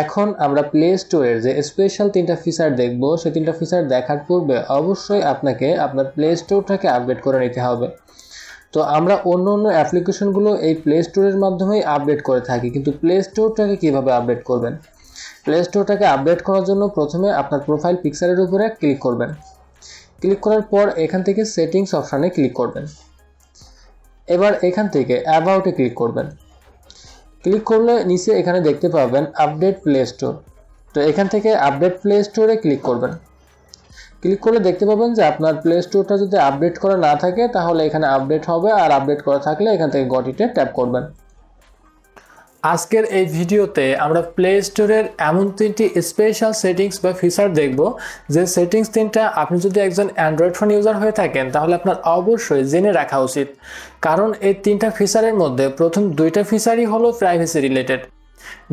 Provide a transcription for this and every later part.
এখন আমরা প্লে স্টোরের যে স্পেশাল 3টা ফিচার দেখব, সেই 3টা ফিচার দেখার পূর্বে অবশ্যই আপনাকে আপনার প্লে স্টোরটাকে আপডেট করে নিতে হবে। তো আমরা অন্য অ্যাপ্লিকেশনগুলো এই প্লে স্টোরের মাধ্যমেই আপডেট করে থাকি, কিন্তু প্লে স্টোরটাকে কীভাবে আপডেট করবেন? প্লে স্টোরটাকে আপডেট করার জন্য প্রথমে আপনার প্রোফাইল পিকচারের উপরে ক্লিক করবেন। ক্লিক করার পর এখান থেকে সেটিংস অপশানে ক্লিক করবেন। এবার এখান থেকে অ্যাবাউটে ক্লিক করবেন। ক্লিক করলে নিচে এখানে দেখতে পাবেন আপডেট প্লে স্টোর। তো এখান থেকে আপডেট প্লে স্টোরে ক্লিক করবেন। ক্লিক করলে দেখতে পাবেন যে আপনার প্লে স্টোরটা যদি আপডেট করা না থাকে তাহলে এখানে আপডেট হবে, আর আপডেট করা থাকলে এখান থেকে গট ইটে ট্যাপ করবেন। আজকের এই ভিডিওতে আমরা প্লে স্টোরের এমন 3টি স্পেশাল সেটিংস বা ফিচার দেখব যে সেটিংস 3টা আপনি যদি একজন অ্যান্ড্রয়েড ফোন ইউজার হয়ে থাকেন তাহলে আপনার অবশ্যই জেনে রাখা উচিত, কারণ এই 3টা ফিচারের মধ্যে প্রথম 2টা ফিচারই হলো প্রাইভেসি রিলেটেড।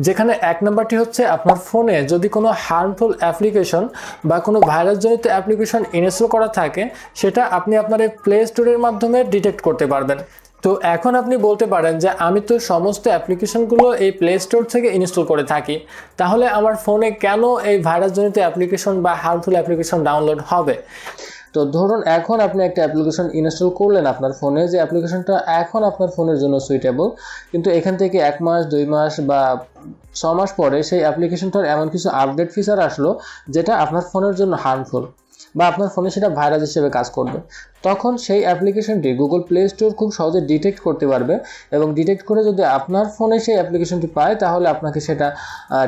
যেখানে 1 নম্বরটি হচ্ছে আপনার ফোনে যদি কোনো হার্মফুল অ্যাপ্লিকেশন বা কোনো ভাইরাসজনিত অ্যাপ্লিকেশন ইনস্টল করা থাকে সেটা আপনি আপনার এই প্লে স্টোরের মাধ্যমে ডিটেক্ট করতে পারবেন। তো এখন আপনি বলতে পারেন যে আমি তো সমস্ত অ্যাপ্লিকেশনগুলো এই প্লে স্টোর থেকে ইনস্টল করে থাকি, তাহলে আমার ফোনে কেন এই ভাইরাসজনিত অ্যাপ্লিকেশন বা হার্মফুল অ্যাপ্লিকেশন ডাউনলোড হবে? তো ধরুন এখন আপনি একটা অ্যাপ্লিকেশন ইনস্টল করলেন আপনার ফোনে, যে অ্যাপ্লিকেশনটা এখন আপনার ফোনের জন্য সুইটেবল, কিন্তু এখান থেকে 1 মাস 2 মাস বা 6 মাস পরে সেই অ্যাপ্লিকেশনটার এমন কিছু আপডেট ফিচার আসলো যেটা আপনার ফোনের জন্য হার্মফুল বা আপনার ফোনে সেটা ভাইরাস হিসেবে কাজ করবে। তখন সেই অ্যাপ্লিকেশনটি গুগল প্লে স্টোর খুব সহজে ডিটেক্ট করতে পারবে, এবং ডিটেক্ট করে যদি আপনার ফোনে সেই অ্যাপ্লিকেশনটি পায় তাহলে আপনাকে সেটা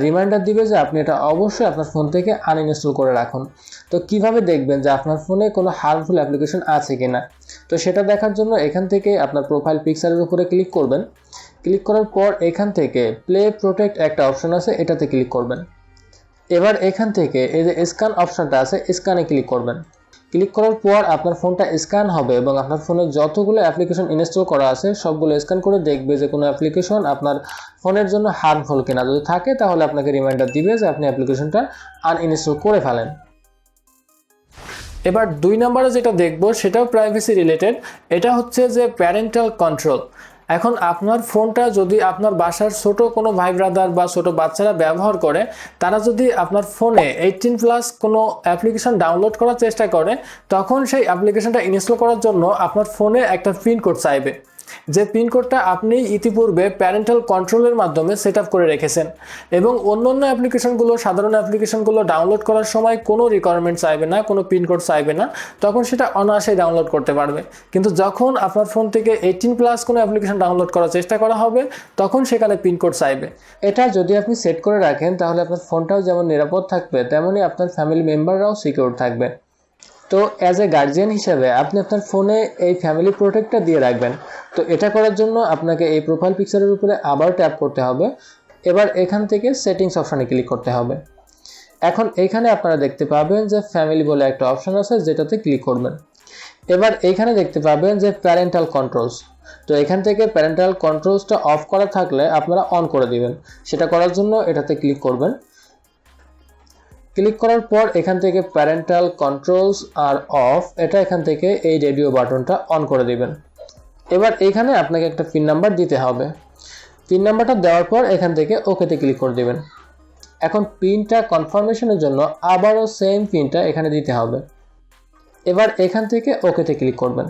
রিমাইন্ডার দিবে যে আপনি এটা অবশ্যই আপনার ফোন থেকে আনইনস্টল করে রাখুন। তো কিভাবে দেখবেন যে আপনার ফোনে কোনো হার্মফুল অ্যাপ্লিকেশন আছে কিনা? তো সেটা দেখার জন্য এখান থেকে আপনার প্রোফাইল পিকচারের উপরে ক্লিক করবেন। ক্লিক করার পর এখান থেকে প্লে প্রোটেক্ট একটা অপশন আছে, এটাতে ক্লিক করবেন। এবার এখান থেকে এই যে স্ক্যান অপশনটা আছে, স্ক্যানে ক্লিক করবেন। ক্লিক করার পর আপনার ফোনটা স্ক্যান হবে এবং আপনার ফোনে যতগুলো অ্যাপ্লিকেশন ইনস্টল করা আছে সবগুলো স্ক্যান করে দেখবে যে কোনো অ্যাপ্লিকেশন আপনার ফোনের জন্য হার্মফুল কিনা। যদি থাকে তাহলে আপনাকে রিমাইন্ডার দিবে যে আপনি অ্যাপ্লিকেশনটা আনইনস্টল করে ফেলেন। এবার 2 নম্বরে যেটা দেখব সেটাও প্রাইভেসি রিলেটেড, এটা হচ্ছে যে প্যারেন্টাল কন্ট্রোল। এখন আপনার ফোনটা যদি আপনার বাসার ছোট কোনো ভাই ব্রাদার বা ছোট বাচ্চারা ব্যবহার করে, তারা যদি আপনার ফোনে 18+ কোনো অ্যাপ্লিকেশন ডাউনলোড করার চেষ্টা করে, তখন সেই অ্যাপ্লিকেশনটা ইনস্টল করার জন্য আপনার ফোনে একটা পিন কোড চাইবে, যে পিন কোডটা আপনি ইতিপূর্বে প্যারেন্টাল কন্ট্রোলের মাধ্যমে সেট আপ করে রেখেছেন। এবং অন্যান্য অ্যাপ্লিকেশনগুলো, সাধারণ অ্যাপ্লিকেশনগুলো ডাউনলোড করার সময় কোনো রিকোয়ারমেন্ট চাইবে না, কোনো পিন কোড চাইবে না, তখন সেটা অনায়াসেই ডাউনলোড করতে পারবে। কিন্তু যখন আপনার ফোন থেকে 18+ কোনো অ্যাপ্লিকেশন ডাউনলোড করার চেষ্টা করা হবে তখন সেখানে পিন কোড চাইবে। এটা যদি আপনি সেট করে রাখেন তাহলে আপনার ফোনটাও যেমন নিরাপদ থাকবে, তেমনই আপনার ফ্যামিলি মেম্বাররাও সিকিউর থাকবে। তো অ্যাজ এ গার্জিয়ান হিসেবে আপনি আপনার ফোনে এই ফ্যামিলি প্রোটেক্টটা দিয়ে রাখবেন। তো এটা করার জন্য আপনাকে এই প্রোফাইল পিকচারের উপরে আবার ট্যাপ করতে হবে। এবার এখান থেকে সেটিংস অপশানে ক্লিক করতে হবে। এখন এখানে আপনারা দেখতে পাবেন যে ফ্যামিলি বলে একটা অপশান আছে, যেটাতে ক্লিক করবেন। এবার এইখানে দেখতে পাবেন যে প্যারেন্টাল কন্ট্রোলস। তো এখান থেকে প্যারেন্টাল কন্ট্রোলসটা অফ করা থাকলে আপনারা অন করে দিবেন। সেটা করার জন্য এটাতে ক্লিক করবেন। ক্লিক করার পর এখান থেকে প্যারেন্টাল কন্ট্রোলস আর অফ, এটা এখান থেকে এই রেডিও বাটনটা অন করে দিবেন। এবার এখানে আপনাকে একটা পিন নাম্বার দিতে হবে। পিন নাম্বারটা দেওয়ার পর এখান থেকে ওকেতে ক্লিক করে দিবেন। এখন পিনটা কনফার্মেশনের জন্য আবারও সেম পিনটা এখানে দিতে হবে। এবার এখান থেকে ওকেতে ক্লিক করবেন।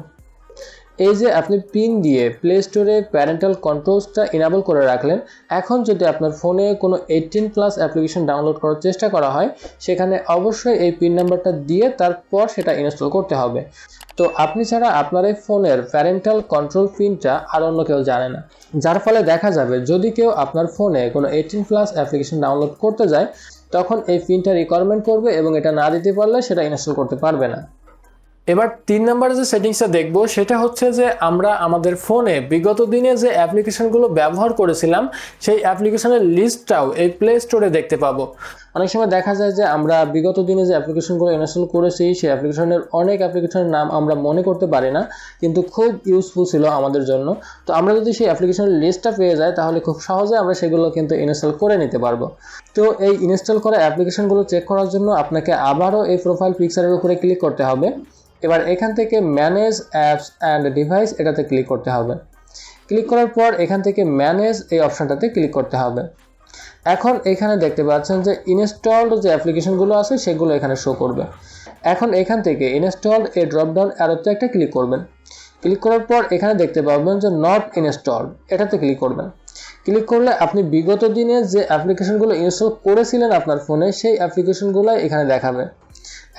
এই যে আপনি পিন দিয়ে প্লে স্টোরে প্যারেন্টাল কন্ট্রোলসটা ইনেবল করে রাখলেন, এখন যদি আপনার ফোনে কোনো 18+ অ্যাপ্লিকেশন ডাউনলোড করার চেষ্টা করা হয়, সেখানে অবশ্যই এই পিন নাম্বারটা দিয়ে তারপর সেটা ইনস্টল করতে হবে। তো আপনি ছাড়া আপনার এই ফোনের প্যারেন্টাল কন্ট্রোল পিনটা আর অন্য কেউ জানে না, যার ফলে দেখা যাবে যদি কেউ আপনার ফোনে কোনো 18+ অ্যাপ্লিকেশন ডাউনলোড করতে যায় তখন এই পিনটা রিকোয়ারমেন্ট করবে এবং এটা না দিতে পারলে সেটা ইনস্টল করতে পারবে না। এবার 3 নম্বরে যে সেটিংসটা দেখব সেটা হচ্ছে যে আমরা আমাদের ফোনে বিগত দিনে যে অ্যাপ্লিকেশনগুলো ব্যবহার করেছিলাম সেই অ্যাপ্লিকেশনের লিস্টটাও এই প্লে স্টোরে দেখতে পাবো। অনেক সময় দেখা যায় যে আমরা বিগত দিনে যে অ্যাপ্লিকেশনগুলো ইনস্টল করেছি সেই অ্যাপ্লিকেশনের অনেক অ্যাপ্লিকেশনের নাম আমরা মনে করতে পারি না, কিন্তু খুব ইউজফুল ছিল আমাদের জন্য। তো আমরা যদি সেই অ্যাপ্লিকেশনের লিস্টটা পেয়ে যাই তাহলে খুব সহজে আমরা সেগুলো কিন্তু ইনস্টল করে নিতে পারবো। তো এই ইনস্টল করা অ্যাপ্লিকেশনগুলো চেক করার জন্য আপনাকে আবারও এই প্রোফাইল পিকচারের উপরে ক্লিক করতে হবে। এবার এখান থেকে ম্যানেজ অ্যাপস অ্যান্ড ডিভাইস, এটাতে ক্লিক করতে হবে। ক্লিক করার পর এখান থেকে ম্যানেজ এই অপশানটাতে ক্লিক করতে হবে। এখন এখানে দেখতে পাচ্ছেন যে ইনস্টলড যে অ্যাপ্লিকেশনগুলো আছে সেগুলো এখানে শো করবে। এখন এখান থেকে ইনস্টলড এই ড্রপডাউন অ্যারোতে একটা ক্লিক করবেন। ক্লিক করার পর এখানে দেখতে পাবেন যে নট ইনস্টলড, এটাতে ক্লিক করবেন। ক্লিক করলে আপনি বিগত দিনে যে অ্যাপ্লিকেশনগুলো ইনস্টল করেছিলেন আপনার ফোনে সেই অ্যাপ্লিকেশনগুলো এখানে দেখাবে।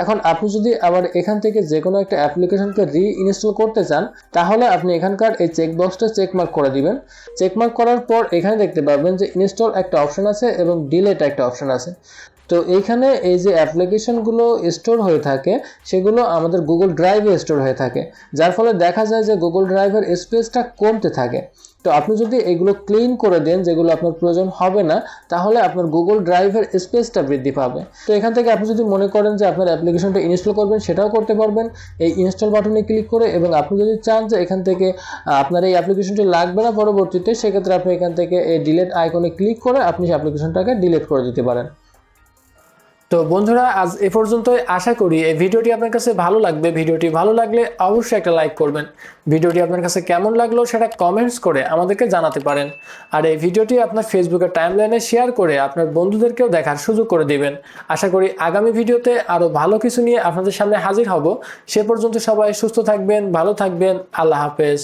এখন আপনি যদি আবার এখান থেকে যে কোনো একটা অ্যাপ্লিকেশনকে রিইনস্টল করতে চান তাহলে আপনি এখানকার এই চেকবক্সটা চেকমার্ক করে দিবেন। চেকমার্ক করার পর এখানে দেখতে পাবেন যে ইনস্টল একটা অপশন আছে এবং ডিলিট একটা অপশন আছে। তো এইখানে এই যে অ্যাপ্লিকেশনগুলো স্টোর হয়ে থাকে সেগুলো আমাদের গুগল ড্রাইভে স্টোর হয়ে থাকে, যার ফলে দেখা যায় যে গুগল ড্রাইভের স্পেসটা কমতে থাকে। তো আপনি যদি এগুলো ক্লিন করে দেন, যেগুলো আপনার প্রয়োজন হবে না, তাহলে আপনার গুগল ড্রাইভের স্পেসটা বৃদ্ধি পাবে। তো এখান থেকে আপনি যদি মনে করেন যে আপনার অ্যাপ্লিকেশনটা ইনস্টল করবেন সেটাও করতে পারবেন এই ইনস্টল বাটনে ক্লিক করে। এবং আপনি যদি চান যে এখান থেকে আপনার এই অ্যাপ্লিকেশনটি লাগবে না পরবর্তীতে, সেক্ষেত্রে আপনি এখান থেকে এই ডিলিট আইকনে ক্লিক করে আপনি অ্যাপ্লিকেশনটাকে ডিলিট করে দিতে পারেন। তো বন্ধুরা, আজ এ পর্যন্তই। আশা করি এই ভিডিওটি আপনার কাছে ভালো লাগবে। ভিডিওটি ভালো লাগলে অবশ্যই একটা লাইক করবেন। ভিডিওটি আপনার কাছে কেমন লাগলো সেটা কমেন্টস করে আমাদেরকে জানাতে পারেন। আর এই ভিডিওটি আপনার ফেসবুকের টাইমলাইনে শেয়ার করে আপনার বন্ধুদেরকেও দেখার সুযোগ করে দিবেন। আশা করি আগামী ভিডিওতে আরও ভালো কিছু নিয়ে আপনাদের সামনে হাজির হব। সে পর্যন্ত সবাই সুস্থ থাকবেন, ভালো থাকবেন। আল্লাহ হাফেজ।